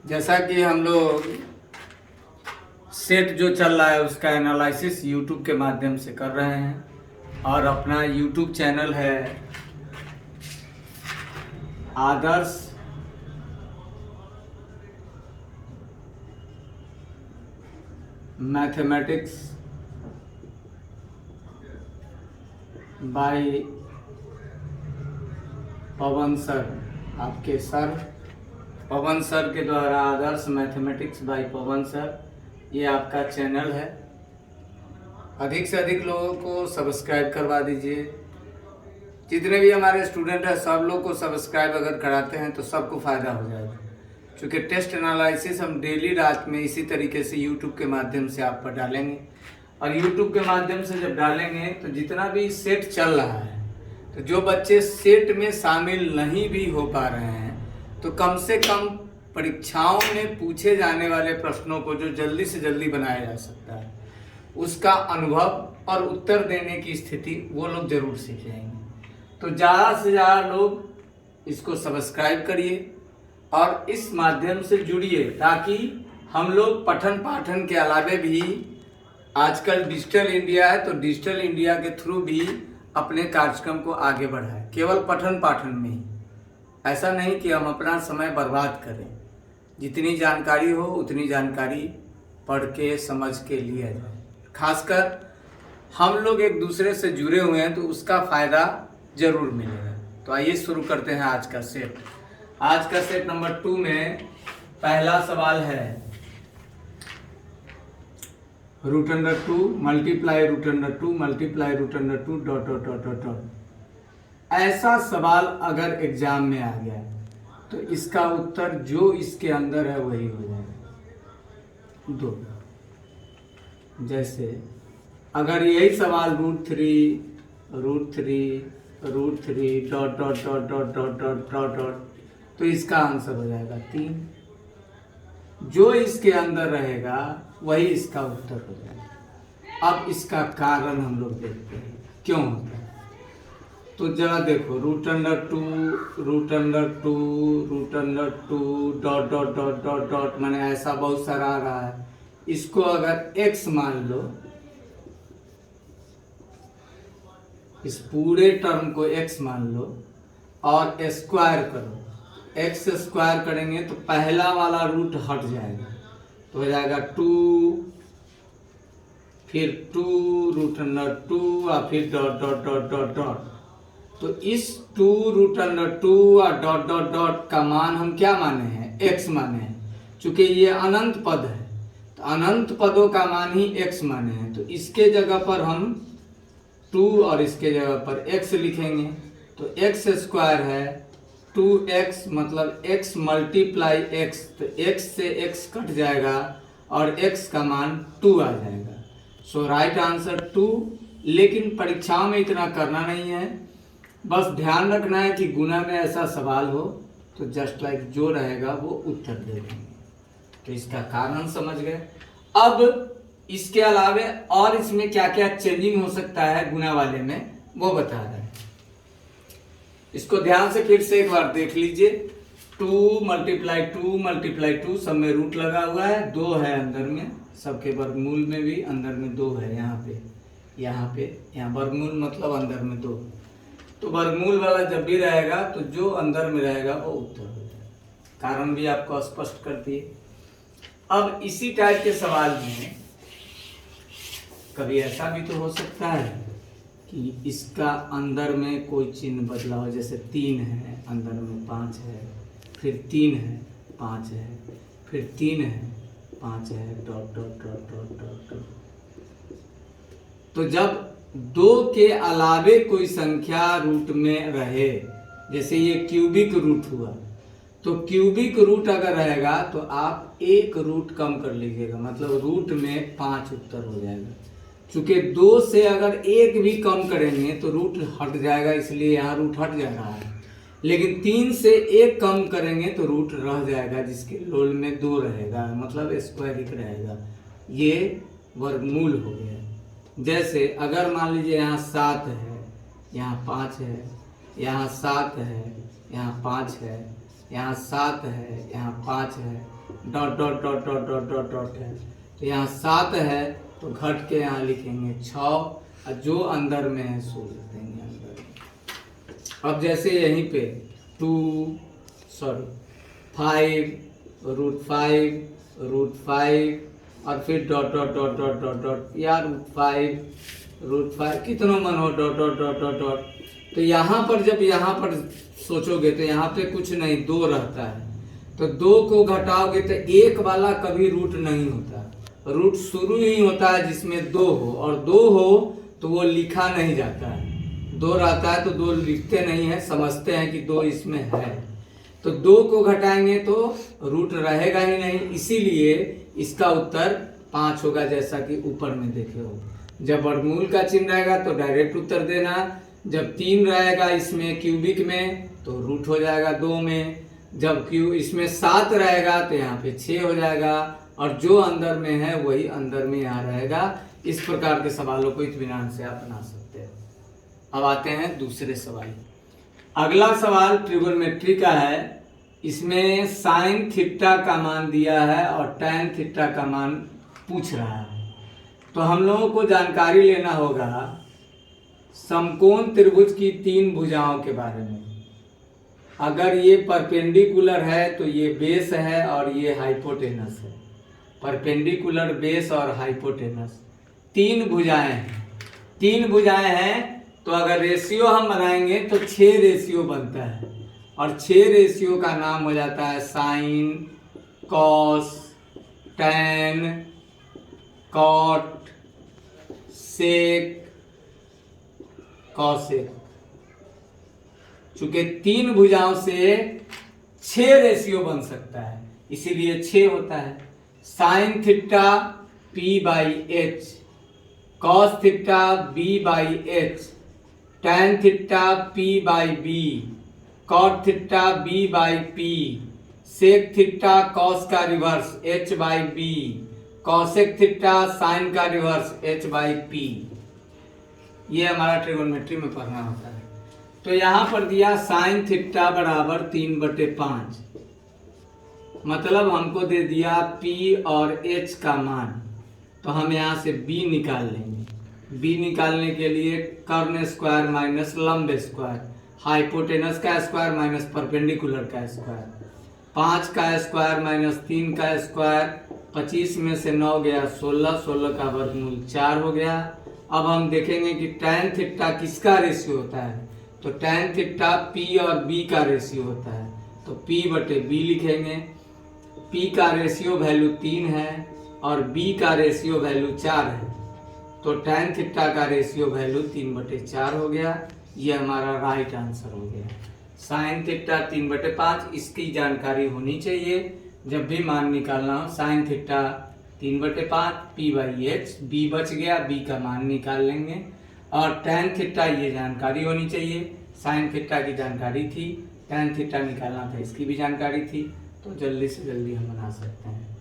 जैसा कि हम लोग सेट जो चल रहा है उसका एनालिसिस यूट्यूब के माध्यम से कर रहे हैं और अपना यूट्यूब चैनल है आदर्श मैथमेटिक्स बाय पवन सर। आपके सर पवन सर के द्वारा आदर्श मैथमेटिक्स बाय पवन सर, ये आपका चैनल है। अधिक से अधिक लोगों को सब्सक्राइब करवा दीजिए। जितने भी हमारे स्टूडेंट हैं सब लोग को सब्सक्राइब अगर कराते हैं तो सबको फ़ायदा हो जाएगा, क्योंकि टेस्ट एनालिसिस हम डेली रात में इसी तरीके से यूट्यूब के माध्यम से आप पर डालेंगे। और यूट्यूब के माध्यम से जब डालेंगे तो जितना भी सेट चल रहा है, तो जो बच्चे सेट में शामिल नहीं भी हो पा रहे हैं तो कम से कम परीक्षाओं में पूछे जाने वाले प्रश्नों को जो जल्दी से जल्दी बनाया जा सकता है उसका अनुभव और उत्तर देने की स्थिति वो लोग जरूर सीख जाएंगे। तो ज़्यादा से ज़्यादा लोग इसको सब्सक्राइब करिए और इस माध्यम से जुड़िए, ताकि हम लोग पठन पाठन के अलावे भी, आजकल डिजिटल इंडिया है तो डिजिटल इंडिया के थ्रू भी अपने कार्यक्रम को आगे बढ़ाएं। केवल पठन पाठन में ही, ऐसा नहीं कि हम अपना समय बर्बाद करें। जितनी जानकारी हो उतनी जानकारी पढ़ के समझ के लिया जाए। खासकर हम लोग एक दूसरे से जुड़े हुए हैं तो उसका फ़ायदा ज़रूर मिलेगा। तो आइए शुरू करते हैं आज का सेट। आज का सेट नंबर 2 में पहला सवाल है √2 multiply √2 multiply √2 dot dot dot dot dot. ऐसा सवाल अगर एग्जाम में आ गया तो इसका उत्तर जो इसके अंदर है वही हो जाएगा 2। जैसे अगर यही सवाल √3 dot dot dot dot dot dot dot dot, तो इसका आंसर हो जाएगा 3। जो इसके अंदर रहेगा वही इसका उत्तर हो जाएगा। अब इसका कारण हम लोग देखते हैं क्यों होता है। तो जरा देखो √2 dot dot dot dot dot, मैंने ऐसा बहुत सारा आ रहा है। इसको अगर x मान लो, इस पूरे टर्म को x मान लो और स्क्वायर करो। x स्क्वायर करेंगे तो पहला वाला रूट हट जाएगा, तो हो जाएगा 2, फिर 2√2 और फिर dot dot dot dot dot. तो इस 2√2 और डॉट डॉट डॉट का मान हम क्या माने हैं? x माने हैं। चूंकि ये अनंत पद है तो अनंत पदों का मान ही x माने हैं, तो इसके जगह पर हम 2 और इसके जगह पर x लिखेंगे। तो x स्क्वायर है 2x, मतलब x मल्टीप्लाई x, तो x से x कट जाएगा और x का मान 2 आ जाएगा। सो राइट आंसर 2। लेकिन परीक्षाओं में इतना करना नहीं है, बस ध्यान रखना है कि गुना में ऐसा सवाल हो तो जस्ट लाइक जो रहेगा वो उत्तर दे देंगे। तो इसका कारण समझ गए। अब इसके अलावे और इसमें क्या क्या चेंजिंग हो सकता है गुना वाले में वो बता रहे हैं। इसको ध्यान से फिर से एक बार देख लीजिए। 2 मल्टीप्लाई 2 सब में रूट लगा हुआ है, 2 है अंदर में, सबके वर्गमूल में भी अंदर में 2 है। यहाँ वर्गमूल मतलब अंदर में 2। तो वर्गमूल वाला जब भी रहेगा तो जो अंदर में रहेगा वो उत्तर हो जाएगा। कारण भी आपको स्पष्ट कर दिए। अब इसी टाइप के सवाल में कभी ऐसा भी तो हो सकता है कि इसका अंदर में कोई चिन्ह बदला हो। जैसे 3 है, अंदर में 5 है, फिर 3 है 5 है, फिर 3 है 5 है, dot dot dot dot dot dot. तो जब 2 के अलावे कोई संख्या रूट में रहे, जैसे ये क्यूबिक रूट हुआ, तो क्यूबिक रूट अगर रहेगा तो आप 1 रूट कम कर लीजिएगा, मतलब रूट में 5 उत्तर हो जाएगा। चूंकि 2 से अगर 1 भी कम करेंगे तो रूट हट जाएगा, इसलिए यहाँ रूट हट जा रहा है। लेकिन 3 से 1 कम करेंगे तो रूट रह जाएगा, जिसके लोल में 2 रहेगा, मतलब स्क्वायर रहेगा। ये वर्गमूल हो गया। जैसे अगर मान लीजिए यहाँ 7 है, यहाँ 5 है, यहाँ 7 है, यहाँ 5 है, यहाँ 7 है, यहाँ 5 है, dot dot dot dot dot dot dot है, तो यहाँ 7 है तो घट के यहाँ लिखेंगे 6 और जो अंदर में है सो लिख देंगे अंदर में। अब जैसे यहीं पे 5√5 और फिर dot dot dot dot dot dot या √5 कितनों मन हो dot dot dot dot dot. तो यहाँ पर जब यहाँ पर सोचोगे तो यहाँ पे कुछ नहीं 2 रहता है, तो 2 को घटाओगे तो 1 वाला कभी रूट नहीं होता, रूट शुरू ही होता है जिसमें 2 हो, और 2 हो तो वो लिखा नहीं जाता है। 2 रहता है तो 2 लिखते नहीं है, समझते हैं कि 2 इसमें है, तो 2 को घटाएंगे तो रूट रहेगा ही नहीं, इसीलिए इसका उत्तर 5 होगा, जैसा कि ऊपर में देखे हो। जब वर्गमूल का चिन्ह रहेगा तो डायरेक्ट उत्तर देना, जब 3 रहेगा इसमें क्यूबिक में तो रूट हो जाएगा 2 में, जब इसमें 7 रहेगा तो यहाँ पे 6 हो जाएगा, और जो अंदर में है वही अंदर में यहाँ रहेगा। इस प्रकार के सवालों को इत्मीनान से आप बना सकते हैं। अब आते हैं दूसरे सवाल। अगला सवाल ट्रिगोनोमेट्री का है। इसमें साइन थीटा का मान दिया है और टैन थीटा का मान पूछ रहा है, तो हम लोगों को जानकारी लेना होगा समकोण त्रिभुज की 3 भुजाओं के बारे में। अगर ये परपेंडिकुलर है तो ये बेस है और ये हाइपोटेनस है, परपेंडिकुलर, बेस और हाइपोटेनस 3 भुजाएं हैं। 3 भुजाएं हैं तो अगर रेशियो हम बनाएंगे तो 6 रेशियो बनता है, और 6 रेशियो का नाम हो जाता है साइन, कॉस, टैन, कॉट, सेक, कॉसेक। चूंकि 3 भुजाओं से 6 रेशियो बन सकता है, इसीलिए 6 होता है। Sine theta P/H, cos theta B/H, tan theta P/B, cot theta B/P, sec theta cos का reverse H/B, cosec theta sine का रिवर्स H/P। ये हमारा ट्रिगोनोमेट्री में पढ़ना होता है। तो यहाँ पर दिया साइन थीटा बराबर 3/5, मतलब हमको दे दिया P और H का मान, तो हम यहाँ से B निकाल लेंगे। B निकालने के लिए कर्ण स्क्वायर माइनस लंब स्क्वायर, हाइपोटेनस का स्क्वायर माइनस परपेंडिकुलर का स्क्वायर, 5 का स्क्वायर माइनस 3 का स्क्वायर, 25 में से 9 गया 16, 16 का वर्गमूल 4 हो गया। अब हम देखेंगे कि टैन थीटा किसका रेशियो होता है, तो टैन थीटा P और B का रेशियो होता है, तो P/B लिखेंगे। P का रेशियो वैल्यू 3 है और B का रेशियो वैल्यू 4 है, तो टैन थीटा का रेशियो वैल्यू 3/4 हो गया। ये हमारा राइट आंसर हो गया। साइन थीटा 3/5 इसकी जानकारी होनी चाहिए जब भी मान निकालना हो। साइन थीटा 3/5 P/H, B बच गया, B का मान निकाल लेंगे, और टैन थीटा ये जानकारी होनी चाहिए। साइन थीटा की जानकारी थी, टैन थीटा निकालना था इसकी भी जानकारी थी, तो जल्दी से जल्दी हम बना सकते हैं।